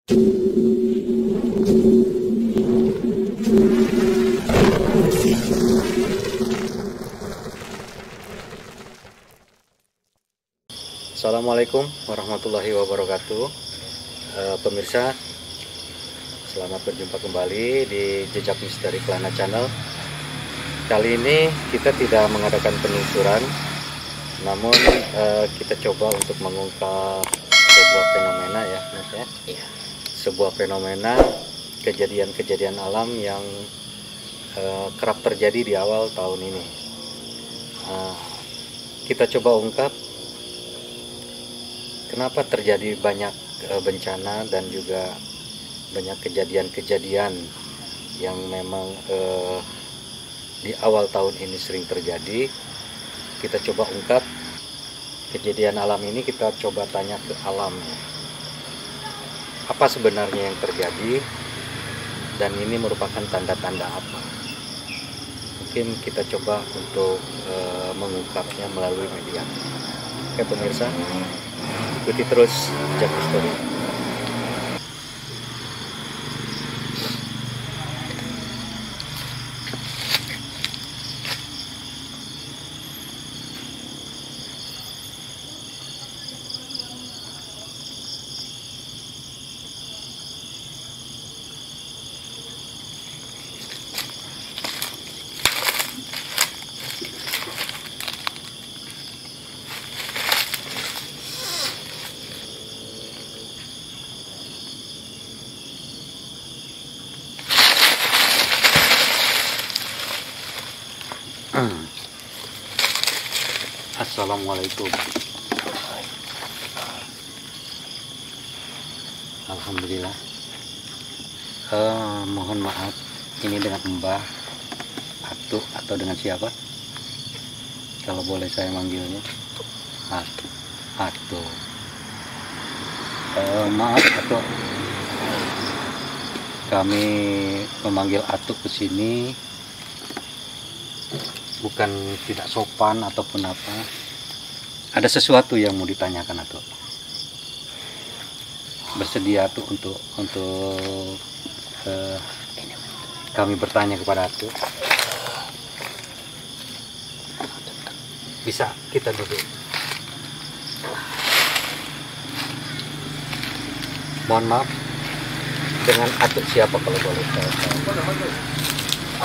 Assalamualaikum warahmatullahi wabarakatuh. Pemirsa, selamat berjumpa kembali di Jejak Misteri Kelana Channel. Kali ini kita tidak mengadakan penelusuran, namun kita coba untuk mengungkap sebuah fenomena ya, Mas ya. Iya. Sebuah fenomena kejadian-kejadian alam yang kerap terjadi di awal tahun ini. Kita coba ungkap kenapa terjadi banyak bencana dan juga banyak kejadian-kejadian yang memang di awal tahun ini sering terjadi. Kita coba ungkap kejadian alam ini, kita coba tanya ke alam, apa sebenarnya yang terjadi dan ini merupakan tanda-tanda apa. Mungkin kita coba untuk mengungkapnya melalui media. Oke pemirsa, ikuti terus Jejak Misteri. Assalamualaikum. Alhamdulillah. Mohon maaf, ini dengan Mbah Atuh atau dengan siapa? Kalau boleh saya manggilnya Atuh. Maaf Atuh, kami memanggil Atuh ke sini bukan tidak sopan ataupun apa. Ada sesuatu yang mau ditanyakan Atuh. Bersedia Atuh untuk kami bertanya kepada Atuh? Bisa kita duduk. Mohon maaf, dengan Atuh siapa kalau boleh tahu?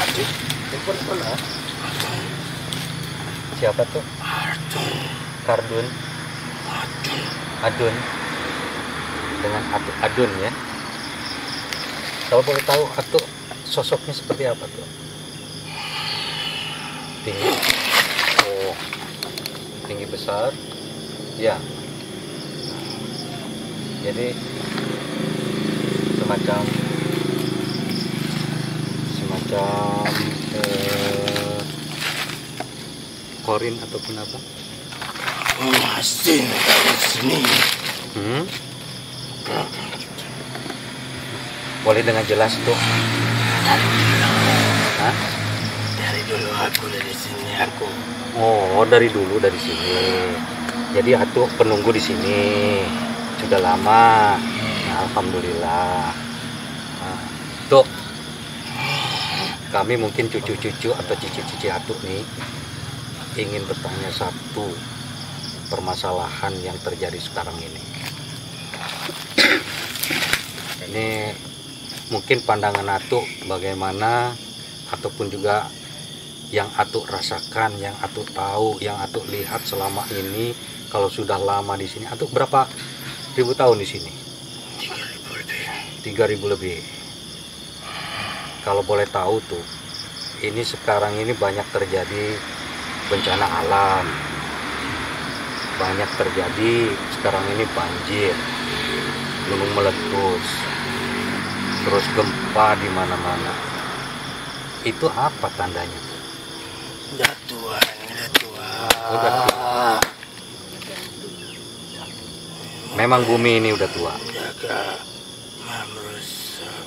Atuh. Siapa tuh? Kardun. Adun. Dengan Atuh Adun ya. Kalau boleh tahu Atuh sosoknya seperti apa tuh? Tinggi. Oh, tinggi besar. Ya. Jadi semacam korin ataupun apa? Masih dari sini. Boleh dengan jelas tuh? Hah? Dari dulu aku dari sini aku. Oh, dari dulu dari sini. Jadi Atuh penunggu di sini sudah lama. Nah, alhamdulillah. Nah, tuh kami mungkin cucu-cucu atau cici-cici Atuh nih ingin bertanya satu permasalahan yang terjadi sekarang ini. Ini mungkin pandangan Atuh bagaimana, ataupun juga yang Atuh rasakan, yang Atuh tahu, yang Atuh lihat selama ini. Kalau sudah lama di sini, Atuh berapa ribu tahun di sini? 3.000 lebih. 3.000 lebih. Kalau boleh tahu tuh, ini sekarang ini banyak terjadi bencana alam, banyak terjadi sekarang ini banjir, gunung meletus, terus gempa di mana-mana. Itu apa tandanya? Udah tua, udah tua. Udah tua. Memang bumi ini udah tua. Jaga merusak.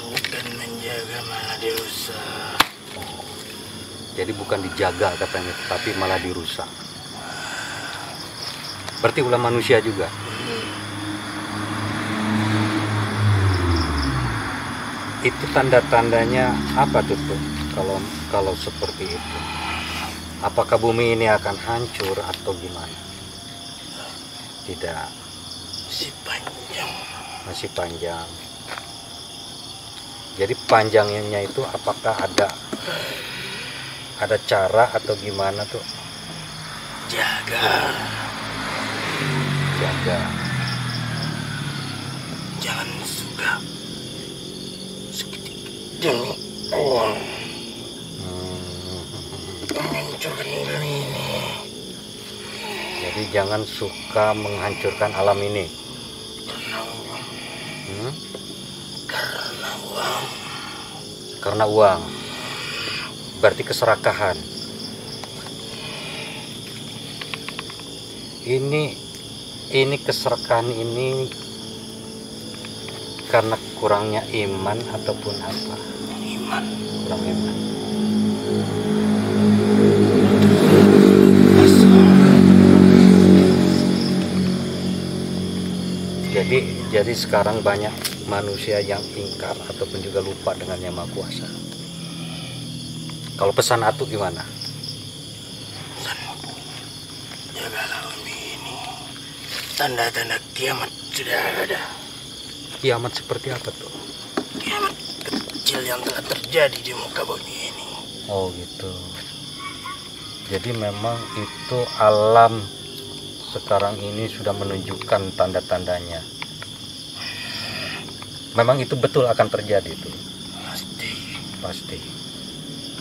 Bukan menjaga malah dirusak. Jadi bukan dijaga katanya, tapi malah dirusak. Berarti ulah manusia juga. Itu tanda-tandanya apa tuh? Kalau kalau seperti itu, apakah bumi ini akan hancur atau gimana? Tidak, Si panjang. masih panjang. Jadi panjangnya itu apakah ada cara atau gimana tuh? Jaga. Jaga. Jangan suka sedikit demi uang menghancurkan dunia ini. Jadi jangan suka menghancurkan alam ini. Karena uang. Hmm? Karena uang. Karena uang. Berarti keserakahan. Ini keserakahan ini karena kurangnya iman ataupun apa? Iman. Kurang iman. Jadi sekarang banyak manusia yang ingkar ataupun juga lupa dengan Yang Maha Kuasa. Kalau pesan Atuk gimana? Jagalah bumi ini. Tanda-tanda kiamat sudah ada. Kiamat seperti apa tuh? Kiamat kecil yang telah terjadi di muka bumi ini. Oh gitu. Jadi memang itu alam sekarang ini sudah menunjukkan tanda-tandanya. Memang itu betul akan terjadi itu. Pasti.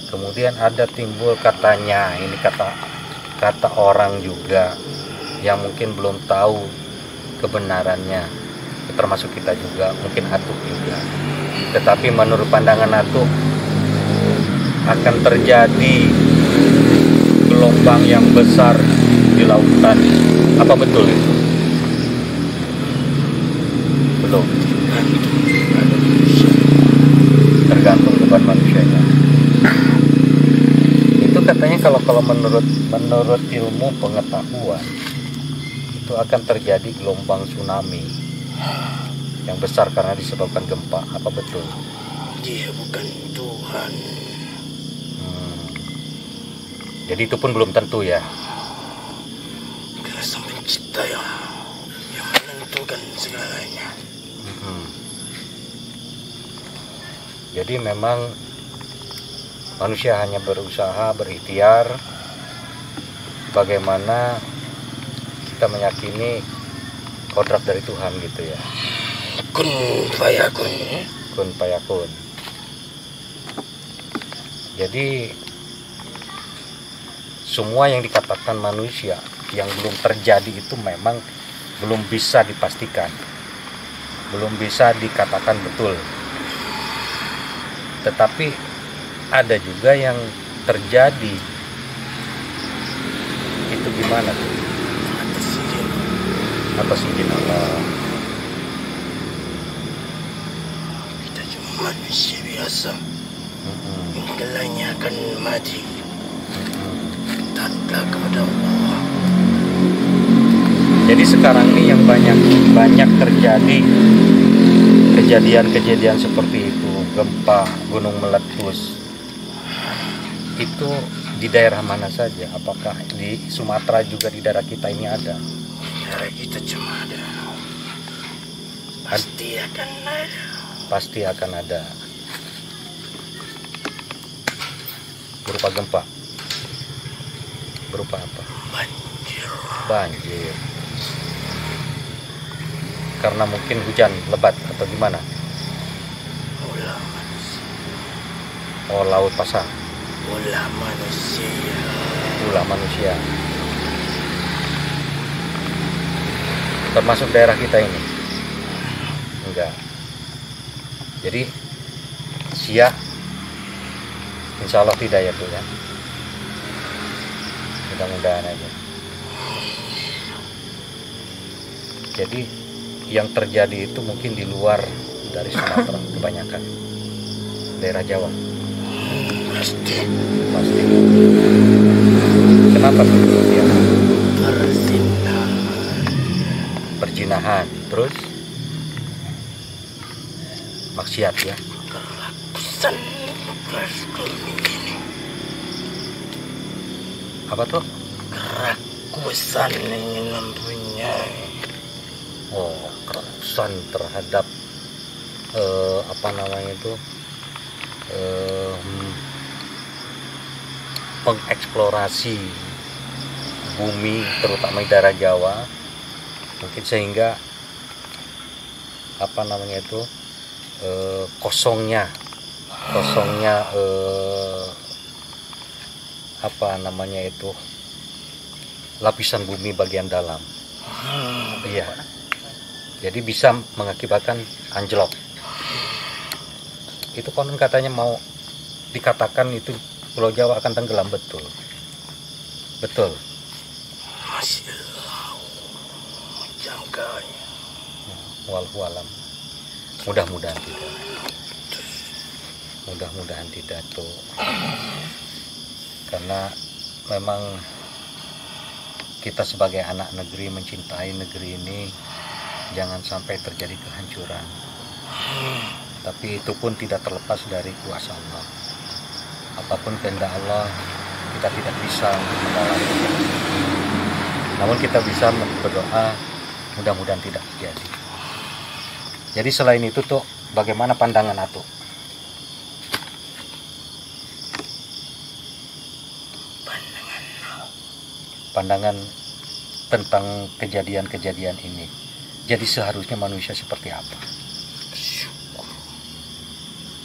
Kemudian ada timbul katanya, ini kata orang juga yang mungkin belum tahu kebenarannya, termasuk kita juga, mungkin Atuk juga. Tetapi menurut pandangan Atuk akan terjadi gelombang yang besar di lautan. Apa betul itu? Belum. Tergantung beban manusianya. Itu katanya kalau menurut ilmu pengetahuan itu akan terjadi gelombang tsunami yang besar karena disebabkan gempa. Apa betul? Dia bukan Tuhan. Jadi itu pun belum tentu ya. Karena Sang Pencipta yang menentukan segalanya. Jadi memang manusia hanya berusaha, berikhtiar bagaimana kita meyakini kodrat dari Tuhan gitu ya. Kun fayakun. Kun fayakun. Jadi semua yang dikatakan manusia yang belum terjadi itu memang belum bisa dipastikan, belum bisa dikatakan betul. Tetapi ada juga yang terjadi. Itu gimana tuh? Atas izin Allah. Kita cuma manusia biasa. Segalanya akan mati. Taatlah kepada Allah. Jadi sekarang ini yang banyak terjadi kejadian-kejadian seperti itu, gempa, gunung meletus. Itu di daerah mana saja? Apakah di Sumatera juga di daerah kita ini ada? Daerah kita cuma ada. Pasti akan ada. Pasti akan ada. Berupa gempa. Berupa apa? Banjir. Banjir. Karena mungkin hujan lebat atau gimana? Ulah manusia. Oh, laut pasang. Ulah manusia. Ulah manusia. Termasuk daerah kita ini? Enggak. Jadi Siak insya Allah tidak ya tuh ya. Mudah-mudahan aja. Jadi yang terjadi itu mungkin di luar dari Sumatera kebanyakan. Daerah Jawa. Pasti. Kenapa tuh ya? Perzinahan. Terus maksiat ya. Karena Kerakusan ini. Apa tuh? Kerakusan ingin mempunyai. Oh, kerakusan terhadap apa namanya itu, pengeksplorasi bumi terutama di daerah Jawa, mungkin sehingga apa namanya itu, kosongnya apa namanya itu, lapisan bumi bagian dalam. Iya, jadi bisa mengakibatkan anjlok. Itu konon katanya mau dikatakan itu Pulau Jawa akan tenggelam. Betul. Masih jangkanya. Wallahu alam. Mudah-mudahan tidak tuh. Karena memang kita sebagai anak negeri mencintai negeri ini, jangan sampai terjadi kehancuran. Tapi itu pun tidak terlepas dari kuasa Allah. Apapun kehendak Allah, kita tidak bisa mengalami. Namun kita bisa berdoa, mudah-mudahan tidak terjadi. Jadi selain itu tuh, bagaimana pandangan Atuk? Pandangan tentang kejadian-kejadian ini. Jadi seharusnya manusia seperti apa?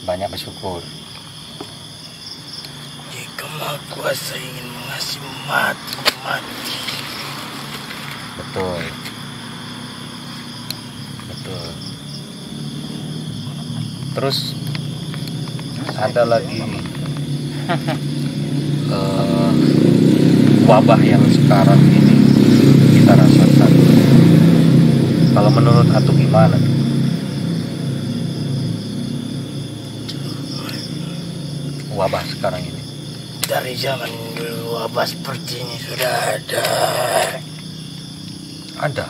Banyak bersyukur. Jika Maha Kuasa ingin mengasih mati. Betul. Terus ada lagi wabah yang sekarang ini kita rasakan. Kalau menurut Atuk gimana? Wabah sekarang ini? Dari zaman dulu wabah seperti ini sudah ada. Ada.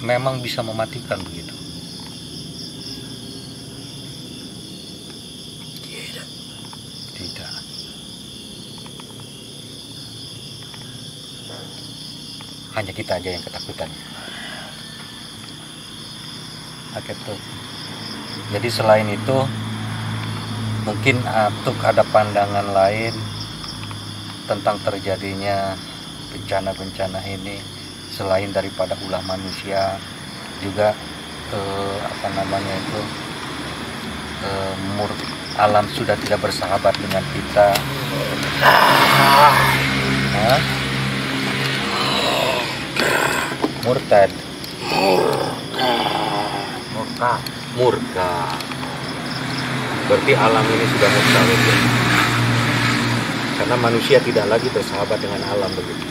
Memang bisa mematikan begitu? Tidak. Hanya kita aja yang ketakutan. Oke tuh. Jadi selain itu, mungkin Atuk ada pandangan lain tentang terjadinya bencana-bencana ini, selain daripada ulah manusia, juga apa namanya itu, alam sudah tidak bersahabat dengan kita. Murka. Berarti alam ini sudah murka, betul. Karena manusia tidak lagi bersahabat dengan alam begitu.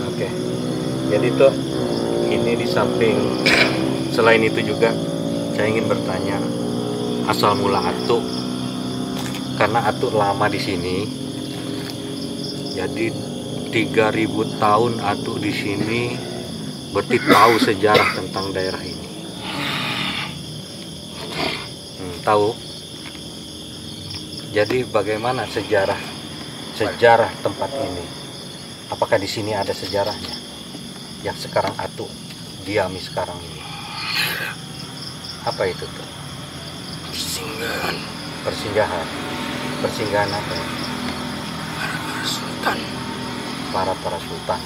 Oke. Jadi tuh ini di samping, selain itu juga saya ingin bertanya asal mula Atuk, karena Atuk lama di sini. Jadi 3000 tahun Atuk di sini, berarti tahu sejarah tentang daerah ini. Tahu? Jadi bagaimana sejarah tempat ini? Apakah di sini ada sejarahnya? Yang sekarang Atuk diami sekarang ini. Apa itu tuh? Persinggahan apa? Para sultan.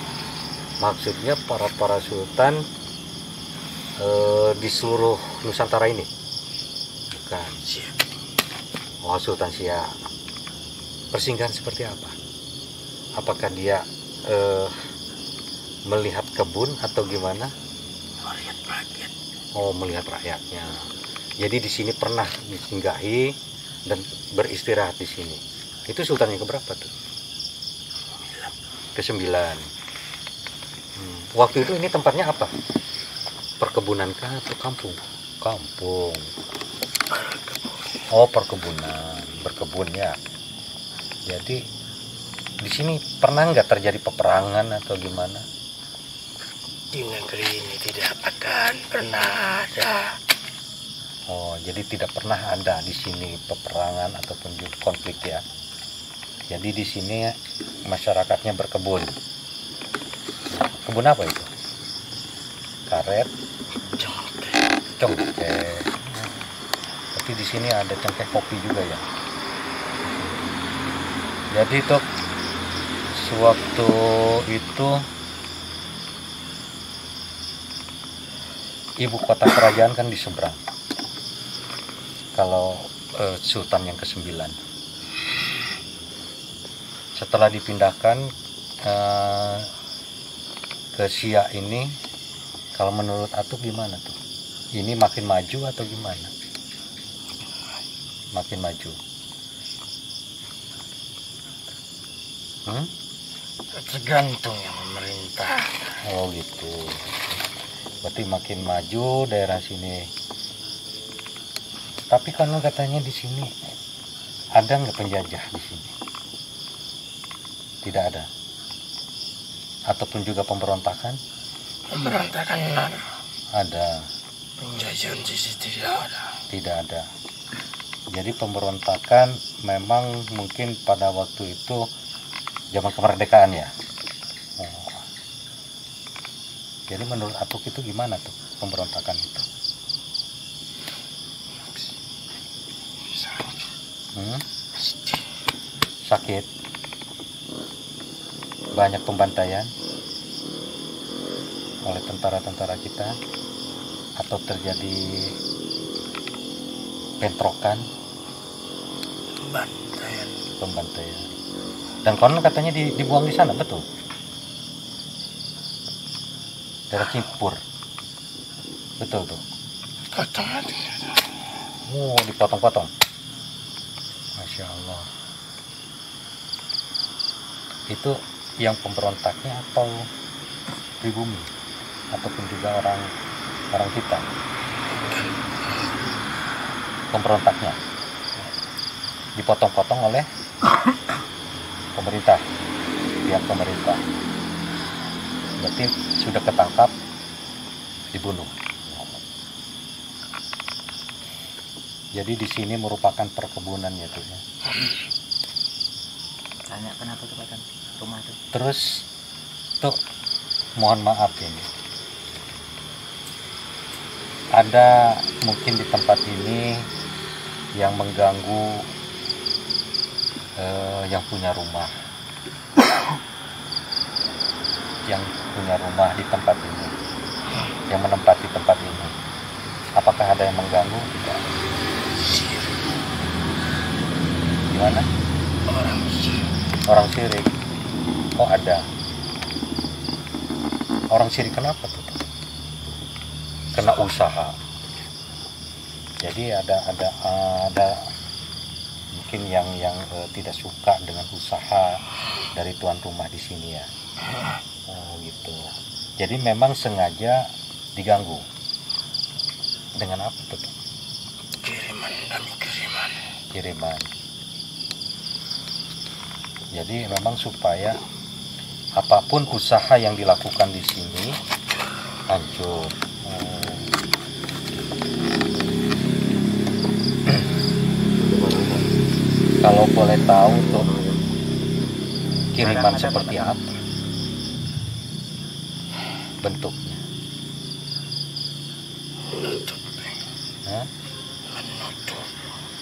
Maksudnya para sultan di seluruh Nusantara ini? Bukan. Oh, Sultan Siak. Persinggahan seperti apa? Apakah dia melihat kebun atau gimana? Melihat rakyat. Oh, melihat rakyatnya. Jadi di sini pernah disinggahi dan beristirahat di sini. Itu sultan yang keberapa tuh? Ke-9. Waktu itu ini tempatnya apa? Perkebunan kah atau kampung? Kampung. Oh, perkebunan, berkebun ya. Jadi di sini pernah nggak terjadi peperangan atau gimana? Di negeri ini tidak akan pernah ada. Oh, jadi tidak pernah ada di sini peperangan ataupun juga konflik ya. Jadi di sini masyarakatnya berkebun. Kebun apa itu? Karet, cengkeh. Tapi di sini ada cengkeh kopi juga ya. Jadi Tok, sewaktu itu ibu kota kerajaan kan di seberang. Kalau Sultan yang ke-9 setelah dipindahkan ke Siak ini, kalau menurut Atuk gimana tuh? Ini makin maju atau gimana? Makin maju. Tergantung yang memerintah. Oh gitu. Berarti makin maju daerah sini. Tapi kan katanya di sini ada nggak penjajah di sini? Tidak ada. Ataupun juga pemberontakan? Pemberontakan Ada. penjajahan di sini tidak ada. Tidak ada. Jadi pemberontakan memang mungkin pada waktu itu zaman kemerdekaan ya. Oh. Jadi menurut Atuk itu gimana tuh pemberontakan itu? Sakit, banyak pembantaian oleh tentara-tentara kita, atau terjadi bentrokan, pembantaian. Dan konon katanya dibuang di sana, betul? Daerah Cipur, betul tuh? Potong aja. Oh, dipotong-potong. Masya Allah. Itu yang pemberontaknya atau pribumi ataupun juga orang kita? Pemberontaknya dipotong-potong oleh pemerintah, pihak pemerintah. Berarti sudah ketangkap, dibunuh. Jadi di sini merupakan perkebunan ya tuh ya. Tanya kenapa tuh kan rumah tuh? Terus tuh mohon maaf ini, ada mungkin di tempat ini yang mengganggu yang punya rumah, yang punya rumah di tempat ini, yang menempati tempat ini. Apakah ada yang mengganggu? Tidak. Gimana? Orang sirik. Oh ada. Orang sirik kenapa tuh? Kena usaha. Jadi ada mungkin yang tidak suka dengan usaha dari tuan rumah di sini ya. Oh gitu. Jadi memang sengaja diganggu. Dengan apa tuh? Kiriman. Jadi memang supaya apapun usaha yang dilakukan di sini hancur. Kalau boleh tahu tuh kiriman seperti apa bentuknya?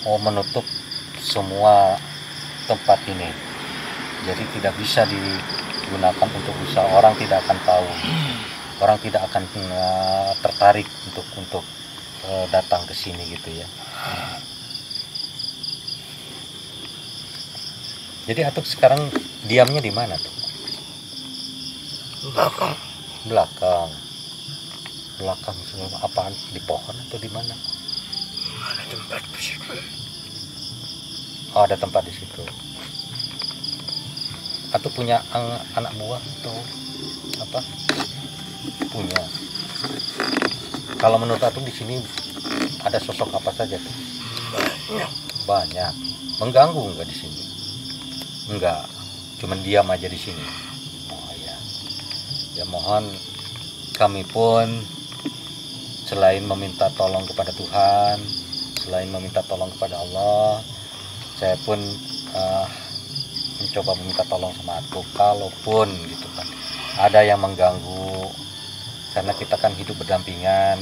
Oh, menutup semua tempat ini. Jadi tidak bisa digunakan untuk usaha. Orang tidak akan tahu. Orang tidak akan tertarik untuk datang ke sini gitu ya. Jadi Atuk sekarang diamnya di mana tuh? Belakang. Apaan? Di pohon atau di mana? Ada tempat di situ. Oh, ada tempat di situ. Atau punya anak buah atau apa? Punya. Kalau menurut Atuk di sini ada sosok apa saja tuh? Banyak. Banyak. Mengganggu enggak di sini? Enggak. cuman diam aja di sini. Oh ya, ya mohon kami pun selain meminta tolong kepada Tuhan, selain meminta tolong kepada Allah, saya pun mencoba meminta tolong sama aku, kalaupun gitu kan ada yang mengganggu, karena kita kan hidup berdampingan.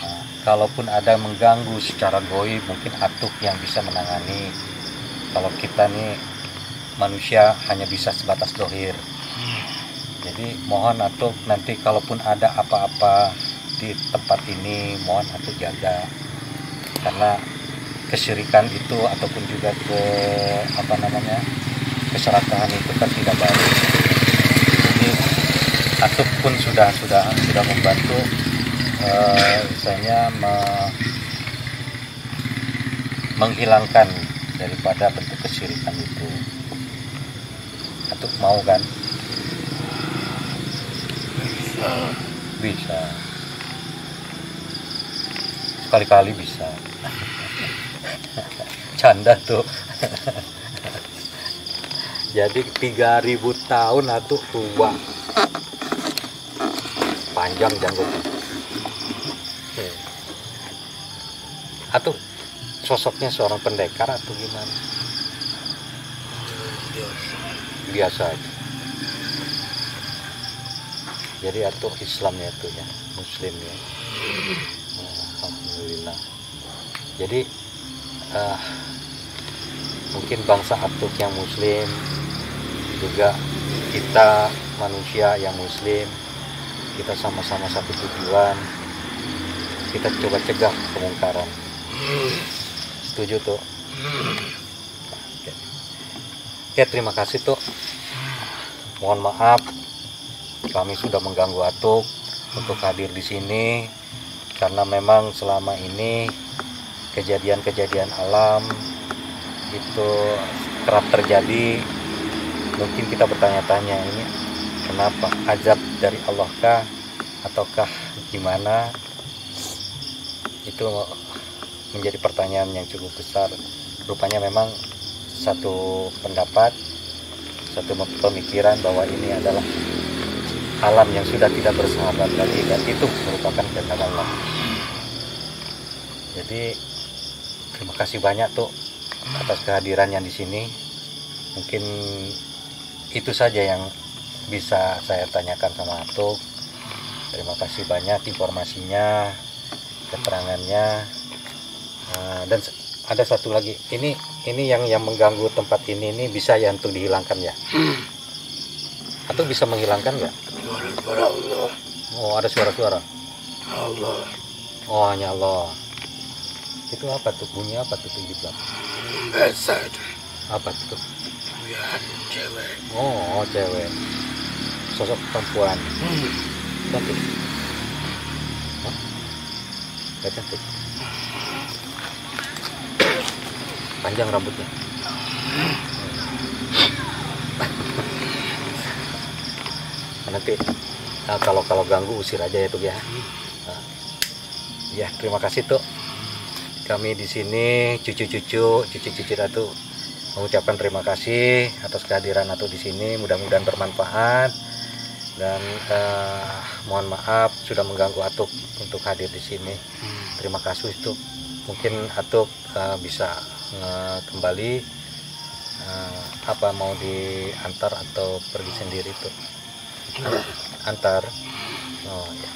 Nah, kalaupun ada yang mengganggu secara goib, mungkin atuk yang bisa menangani. Kalau kita nih manusia hanya bisa sebatas dohir. Jadi mohon atuk nanti kalaupun ada apa-apa di tempat ini, mohon atuk jaga, karena kesyirikan itu ataupun juga keserakahan itu kan tidak baik. Jadi atuk pun sudah membantu misalnya menghilangkan daripada bentuk kesyirikan itu. Atuk mau kan? Bisa. Sekali-kali bisa. Canda tuh. Jadi 3000 tahun atuk tua. Panjang janggutnya. Atuk sosoknya seorang pendekar atau gimana? Biasa aja. Jadi atuk Islamnya itu ya, Muslim ya. Alhamdulillah. Jadi mungkin bangsa atuk yang Muslim, juga kita manusia yang Muslim, kita sama-sama satu tujuan. Kita coba cegah kemungkaran. Setuju tuh? Oke, terima kasih tuh. Mohon maaf kami sudah mengganggu atuk untuk hadir di sini, karena memang selama ini kejadian-kejadian alam itu kerap terjadi. Mungkin kita bertanya-tanya, ini kenapa, azab dari Allah kah ataukah gimana? Itu menjadi pertanyaan yang cukup besar. Rupanya memang satu pendapat, satu pemikiran bahwa ini adalah alam yang sudah tidak bersahabat lagi, dan itu merupakan kehendak Allah. Jadi terima kasih banyak tuh atas kehadirannya di sini. Mungkin itu saja yang bisa saya tanyakan sama atuk. Terima kasih banyak informasinya, keterangannya. Dan ada satu lagi, ini yang mengganggu tempat ini bisa ya untuk dihilangkan ya? Atau bisa menghilangkan nggak? Suara Allah. Oh, ada suara-suara. Allah. Oh, hanya Allah. Itu apa tuh? Bunyi apa tuh di belakang? Biasa itu. Apa tuh? Ya, cewek. Oh, cewek. Sosok perempuan. Cantik. Hah? Gak cantik. Panjang rambutnya. Nanti kalau ganggu usir aja ya tuh ya. Ya, terima kasih tuh. Kami di sini cucu-cucu Atu mengucapkan terima kasih atas kehadiran Atu di sini. Mudah-mudahan bermanfaat, dan mohon maaf sudah mengganggu Atu untuk hadir di sini. Terima kasih tuh. Mungkin Atu bisa kembali, apa mau diantar atau pergi sendiri tuh? Antar. Oh ya.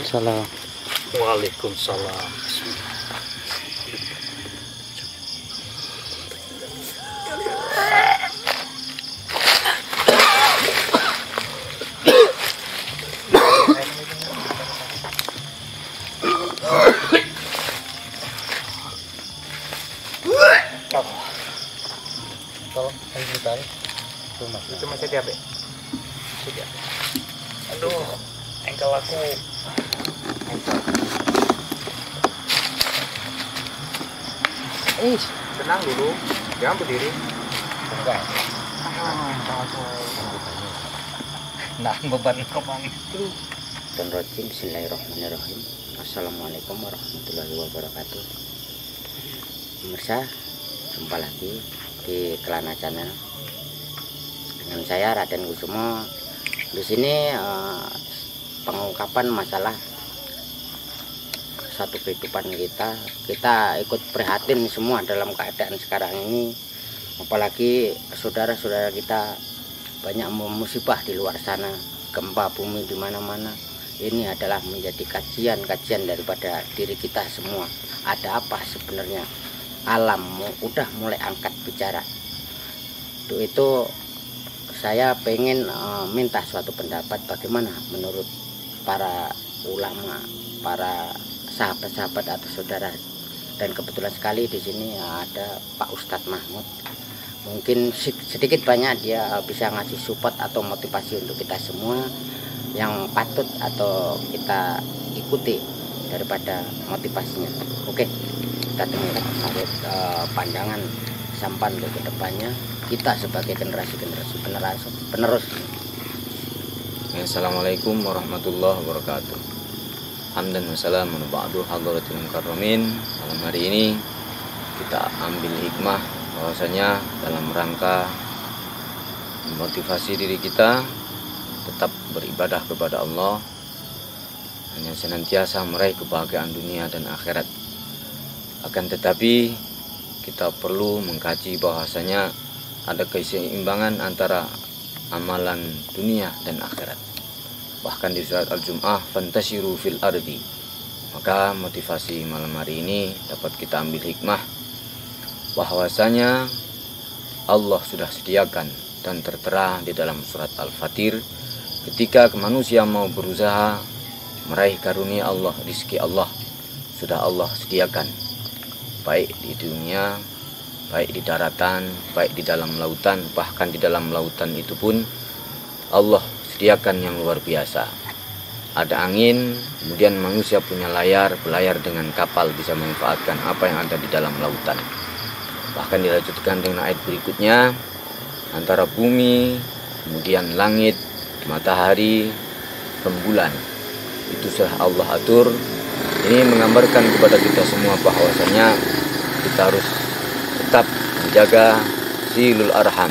Salam. Waalaikumsalam. Tolong ditarik. Itu masih di HP. Aduh, engkel aku. Tenang dulu, jangan berdiri. Enggak. Nah, beban kemang itu. Minasyaitonirrajim. Bismillahirrahmanirrahim. Assalamualaikum warahmatullahi wabarakatuh. Pemirsa, jumpa lagi di Kelana Channel dengan saya Raden Kusumo. Di sini pengungkapan masalah satu kehidupan kita ikut prihatin semua dalam keadaan sekarang ini, apalagi saudara-saudara kita banyak musibah di luar sana, gempa bumi di mana-mana. Ini adalah menjadi kajian daripada diri kita semua. Ada apa sebenarnya? Alam udah mulai angkat bicara. Itu saya pengen minta suatu pendapat bagaimana menurut para ulama, para sahabat-sahabat atau saudara. Dan kebetulan sekali di sini ada Pak Ustadz Mahmud. Mungkin sedikit banyak dia bisa ngasih support atau motivasi untuk kita semua yang patut atau kita ikuti daripada motivasinya. Oke, kita dengar pandangan sampan untuk kedepannya kita sebagai generasi penerus. Assalamualaikum warahmatullahi wabarakatuh. Hamdan wa salamun ba'du hadratil mukarramin. Malam hari ini kita ambil hikmah bahwasanya dalam rangka memotivasi diri kita tetap beribadah kepada Allah, hanya senantiasa meraih kebahagiaan dunia dan akhirat. Akan tetapi kita perlu mengkaji bahwasanya ada keseimbangan antara amalan dunia dan akhirat. Bahkan di surat Al-Jum'ah, fantashiru fil ardi. Maka motivasi malam hari ini dapat kita ambil hikmah bahwasanya Allah sudah sediakan dan tertera di dalam surat Al-Fatir, ketika manusia mau berusaha meraih karunia Allah, rizki Allah sudah Allah sediakan, baik di dunia, baik di daratan, baik di dalam lautan. Bahkan di dalam lautan itu pun Allah sediakan yang luar biasa. Ada angin, kemudian manusia punya layar, belayar dengan kapal, bisa memanfaatkan apa yang ada di dalam lautan. Bahkan dilanjutkan dengan ayat berikutnya, antara bumi, kemudian langit, matahari, rembulan, itu sudah Allah atur. Ini menggambarkan kepada kita semua bahwasanya kita harus tetap menjaga silul arham,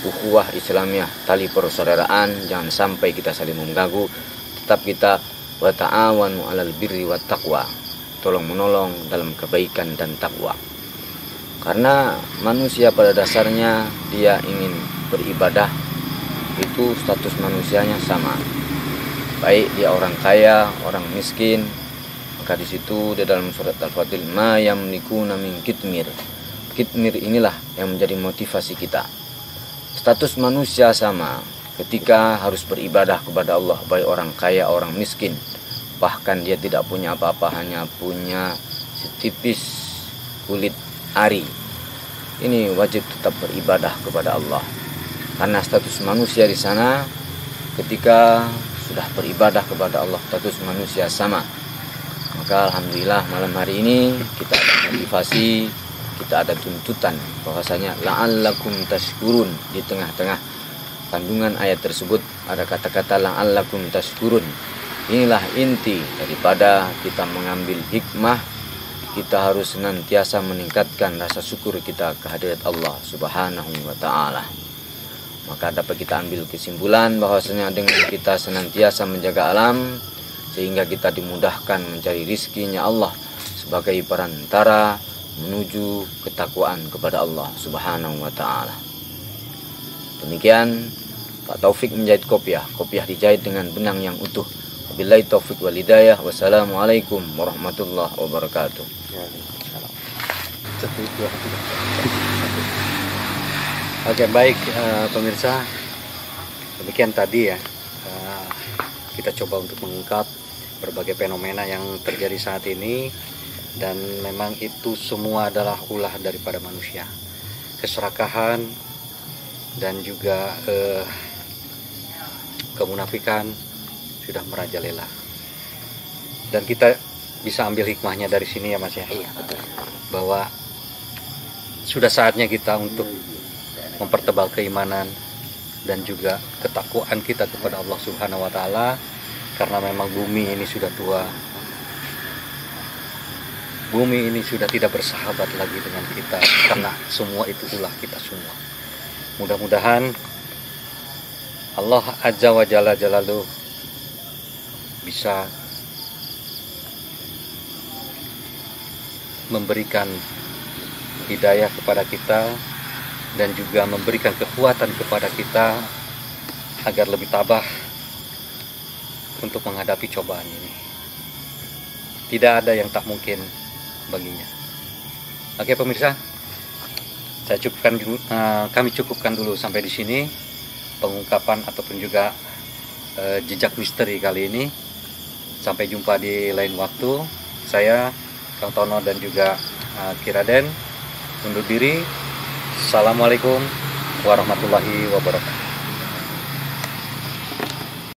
ukhuwah Islamiyah, tali persaudaraan, jangan sampai kita saling mengganggu. Tetap kita wa ta'awanu 'alal birri wat taqwa, tolong menolong dalam kebaikan dan takwa. Karena manusia pada dasarnya dia ingin beribadah, itu status manusianya sama, baik dia orang kaya, orang miskin. Maka di situ di dalam surat Al-Fatir, ma yamlikuna min kitmir. Kitmir inilah yang menjadi motivasi kita. Status manusia sama ketika harus beribadah kepada Allah, baik orang kaya, orang miskin. Bahkan dia tidak punya apa-apa, hanya punya setipis kulit ari. Ini wajib tetap beribadah kepada Allah. Karena status manusia di sana ketika sudah beribadah kepada Allah, status manusia sama. Maka alhamdulillah malam hari ini kita ada motivasi, kita ada tuntutan bahwasanya la'allakum tashkurun. Di tengah-tengah kandungan ayat tersebut ada kata-kata la'allakum tashkurun. Inilah inti daripada kita mengambil hikmah. Kita harus senantiasa meningkatkan rasa syukur kita kehadirat Allah Subhanahu wa ta'ala. Maka dapat kita ambil kesimpulan bahwasanya dengan kita senantiasa menjaga alam, sehingga kita dimudahkan mencari rizkinya Allah sebagai perantara menuju ketakwaan kepada Allah Subhanahu wa ta'ala. Demikian Pak Taufik menjahit kopiah dijahit dengan benang yang utuh. Wabillahi taufik wal hidayah. Wassalamualaikum warahmatullahi wabarakatuh. Oke, baik pemirsa, demikian tadi ya, kita coba untuk mengungkap berbagai fenomena yang terjadi saat ini, dan memang itu semua adalah ulah daripada manusia, keserakahan dan juga kemunafikan sudah merajalela. Dan kita bisa ambil hikmahnya dari sini ya Mas ya. Iya, betul. Bahwa sudah saatnya kita untuk mempertebal keimanan dan juga ketakwaan kita kepada Allah Subhanahu wa taala, karena memang bumi ini sudah tua. Bumi ini sudah tidak bersahabat lagi dengan kita, karena semua itu ulah kita semua. Mudah-mudahan Allah Azza wa Jalla Jalaluh bisa memberikan hidayah kepada kita dan juga memberikan kekuatan kepada kita agar lebih tabah untuk menghadapi cobaan ini. Tidak ada yang tak mungkin baginya. Oke pemirsa, kami cukupkan dulu sampai di sini pengungkapan ataupun juga jejak misteri kali ini. Sampai jumpa di lain waktu. Saya Kang Tono dan juga Kiraden undur diri. Assalamualaikum warahmatullahi wabarakatuh.